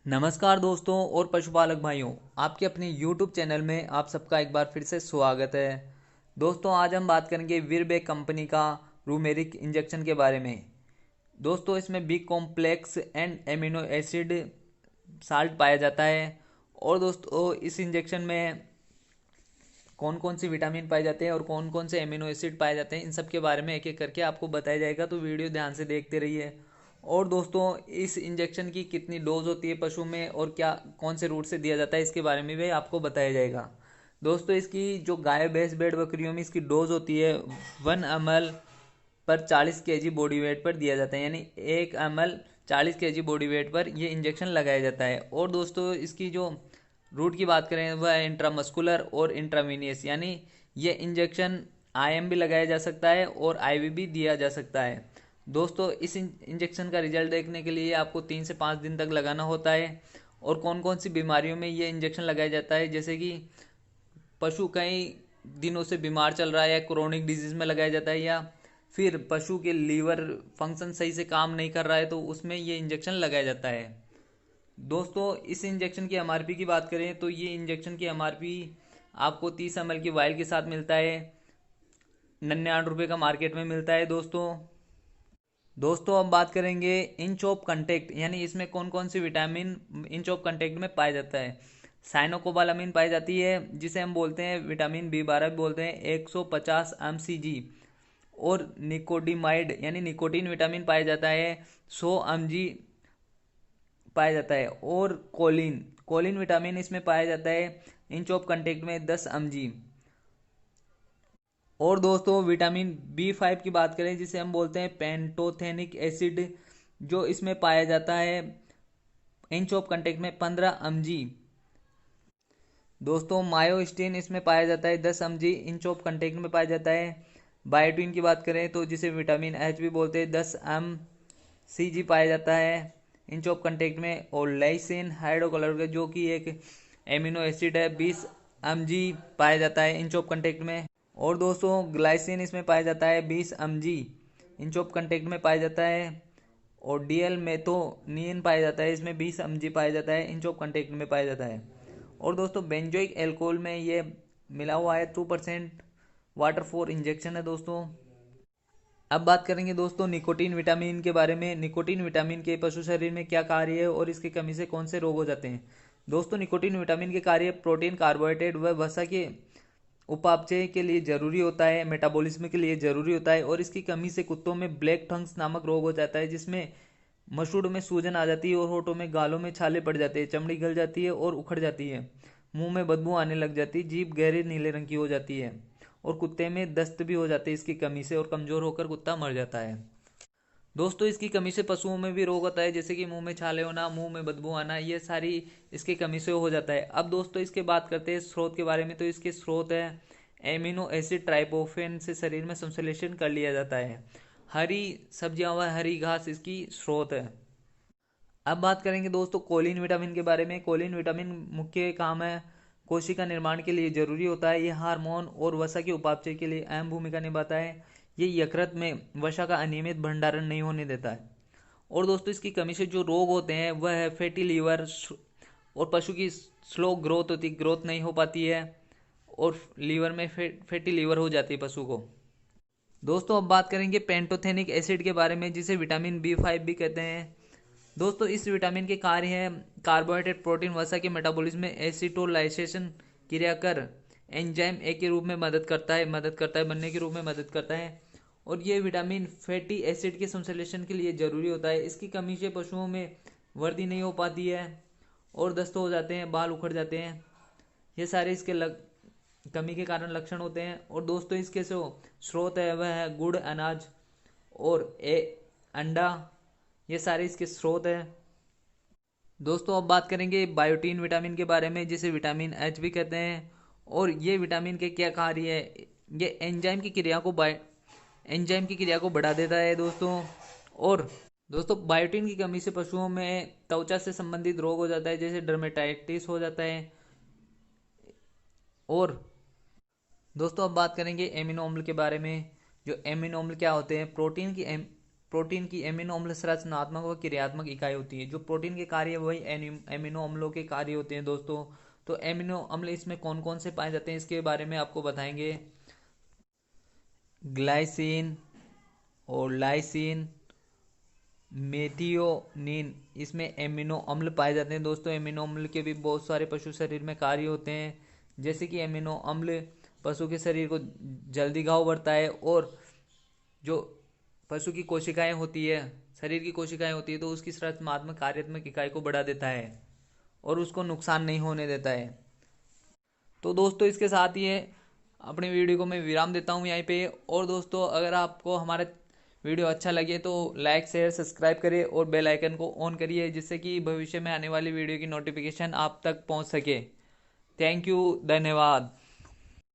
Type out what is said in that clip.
नमस्कार दोस्तों और पशुपालक भाइयों, आपके अपने YouTube चैनल में आप सबका एक बार फिर से स्वागत है। दोस्तों आज हम बात करेंगे वीरबैक कंपनी का रूमेरिक इंजेक्शन के बारे में। दोस्तों इसमें B complex and amino acid salt पाया जाता है। और दोस्तों इस इंजेक्शन में कौन कौन सी विटामिन पाए जाते हैं और कौन कौन से एमिनो एसिड पाए जाते हैं, इन सब के बारे में एक एक करके आपको बताया जाएगा, तो वीडियो ध्यान से देखते रहिए। और दोस्तों इस इंजेक्शन की कितनी डोज होती है पशु में और क्या कौन से रूट से दिया जाता है, इसके बारे में भी आपको बताया जाएगा। दोस्तों इसकी जो गाय भैंस भेड़ बकरियों में इसकी डोज होती है 1 ml पर 40 kg बॉडी वेट पर दिया जाता है, यानी 1 ml 40 kg बॉडी वेट पर यह इंजेक्शन लगाया जाता है। और दोस्तों इसकी जो रूट की बात करें वह है इंट्रामस्कुलर और इंट्रावीनियस, यानी ये इंजेक्शन आईएम भी लगाया जा सकता है और आईवी भी दिया जा सकता है। दोस्तों इस इंजेक्शन का रिजल्ट देखने के लिए आपको 3 से 5 दिन तक लगाना होता है। और कौन कौन सी बीमारियों में ये इंजेक्शन लगाया जाता है, जैसे कि पशु कई दिनों से बीमार चल रहा है या क्रोनिक डिजीज में लगाया जाता है, या फिर पशु के लीवर फंक्शन सही से काम नहीं कर रहा है तो उसमें ये इंजेक्शन लगाया जाता है। दोस्तों इस इंजेक्शन की एमआरपी की बात करें तो ये इंजेक्शन की एमआरपी आपको 30 ml की वायल के साथ मिलता है, 99 रुपये का मार्केट में मिलता है। दोस्तों अब बात करेंगे इंच ऑफ कंटेक्ट, यानी इसमें कौन कौन सी विटामिन इंच ऑफ कंटेक्ट में पाया जाता है। साइनोकोबालामिन पाई जाती है, जिसे हम बोलते हैं विटामिन B12 भी बोलते हैं, 150 mcg। और निकोडिमाइड यानी निकोटीन विटामिन पाया जाता है 100 mg पाया जाता है। और कोलिन कोलिन विटामिन इसमें पाया जाता है इंच ऑफ कंटेक्ट में 10 mg। और दोस्तों विटामिन B5 की बात करें, जिसे हम बोलते हैं पेंटोथेनिक एसिड, जो इसमें पाया जाता है इंच ऑफ कंटेक्ट में 15 mg। दोस्तों मायोस्टिन इसमें पाया जाता है 10 mg इंच ऑफ कंटेक्ट में पाया जाता है। बायोटिन की बात करें तो जिसे विटामिन H भी बोलते हैं 10 mcg पाया जाता है इंच ऑफ कंटेक्ट में। और लाइसिन हाइड्रोक्लोराइड जो कि एक एमिनो एसिड है 20 mg पाया जाता है इंच ऑफ कंटेक्ट में। और दोस्तों ग्लाइसिन इसमें पाया जाता है 20 mg इंच ऑफ कंटेक्ट में पाया जाता है। और डीएल मेथोनिन पाया जाता है, इसमें 20 mg पाया जाता है इंच ऑफ कंटेक्ट में पाया जाता है। और दोस्तों बेंजोइक एल्कोहल में ये मिला हुआ है 2% वाटर फॉर इंजेक्शन है। दोस्तों अब बात करेंगे दोस्तों निकोटीन विटामिन के बारे में। निकोटीन विटामिन के पशु शरीर में क्या कार्य है और इसकी कमी से कौन से रोग हो जाते हैं। दोस्तों निकोटीन विटामिन के कार्य प्रोटीन कार्बोहाइड्रेट व वसा के उपापचय के लिए जरूरी होता है, मेटाबॉलिज्म के लिए जरूरी होता है। और इसकी कमी से कुत्तों में ब्लैक टंग्स नामक रोग हो जाता है, जिसमें मसूड़ में सूजन आ जाती है और होठों में गालों में छाले पड़ जाते हैं, चमड़ी गल जाती है और उखड़ जाती है, मुंह में बदबू आने लग जाती है, जीभ गहरे नीले रंग की हो जाती है। और कुत्ते में दस्त भी हो जाते हैं इसकी कमी से, और कमजोर होकर कुत्ता मर जाता है। दोस्तों इसकी कमी से पशुओं में भी रोग होता है, जैसे कि मुंह में छाले होना, मुंह में बदबू आना, ये सारी इसकी कमी से हो जाता है। अब दोस्तों इसके बात करते हैं स्रोत के बारे में। तो इसके स्रोत है एमिनो एसिड ट्राइपोफेन से शरीर में संश्लेषण कर लिया जाता है। हरी सब्जियां व हरी घास इसकी स्रोत है। अब बात करेंगे दोस्तों कोलिन विटामिन के बारे में। कोलिन विटामिन मुख्य काम है कोशिका निर्माण के लिए जरूरी होता है। यह हार्मोन और वसा के उपापचय के लिए अहम भूमिका निभाता है। ये यकृत में वसा का अनियमित भंडारण नहीं होने देता है। और दोस्तों इसकी कमी से जो रोग होते हैं वह है फैटी लीवर, और पशु की स्लो ग्रोथ होती, ग्रोथ नहीं हो पाती है, और लीवर में फैटी लीवर हो जाती है पशु को। दोस्तों अब बात करेंगे पेंटोथेनिक एसिड के बारे में, जिसे विटामिन B5 भी कहते हैं। दोस्तों इस विटामिन के कार्य हैं कार्बोहाइड्रेट प्रोटीन वसा के मेटाबॉलिज्म में एसिटोलाइसेशन क्रिया कर एंजाइम ए के रूप में मदद करता है बनने के रूप में मदद करता है। और ये विटामिन फैटी एसिड के संश्लेषण के लिए जरूरी होता है। इसकी कमी से पशुओं में वृद्धि नहीं हो पाती है और दस्त हो जाते हैं, बाल उखड़ जाते हैं। ये सारे इसके कमी के कारण लक्षण होते हैं। और दोस्तों इसके जो स्रोत है वह है गुड़, अनाज और अंडा, ये सारे इसके स्रोत हैं। दोस्तों अब बात करेंगे बायोटीन विटामिन के बारे में, जिसे विटामिन H भी कहते हैं। और ये विटामिन के क्या कार्य है, ये एंजाइम की क्रिया को बढ़ा देता है दोस्तों। और दोस्तों बायोटीन की कमी से पशुओं में त्वचा से संबंधित रोग हो जाता है, जैसे डर्मेटाइटिस हो जाता है। और दोस्तों अब बात करेंगे एमिनो अम्ल के बारे में। जो एमिनो अम्ल क्या होते हैं, प्रोटीन की एमिनो अम्ल संरचनात्मक व क्रियात्मक इकाई होती है। जो प्रोटीन के कार्य वही एमिनो अम्लों के कार्य होते हैं दोस्तों। तो एमिनो अम्ल इसमें कौन कौन से पाए जाते हैं इसके बारे में आपको बताएंगे। ग्लाइसिन और लाइसिन, मेथियोनिन, इसमें एमिनो अम्ल पाए जाते हैं दोस्तों। एमिनो अम्ल के भी बहुत सारे पशु शरीर में कार्य होते हैं, जैसे कि एमिनो अम्ल पशु के शरीर को जल्दी घाव बढ़ता है, और जो पशु की कोशिकाएं होती है, शरीर की कोशिकाएं होती है, तो उसकी संरचनात्मक कार्यात्मक इकाई को बढ़ा देता है और उसको नुकसान नहीं होने देता है। तो दोस्तों इसके साथ ही अपनी वीडियो को मैं विराम देता हूँ यहीं पे। और दोस्तों अगर आपको हमारा वीडियो अच्छा लगे तो लाइक शेयर सब्सक्राइब करिए और बेल आइकन को ऑन करिए, जिससे कि भविष्य में आने वाली वीडियो की नोटिफिकेशन आप तक पहुँच सके। थैंक यू, धन्यवाद।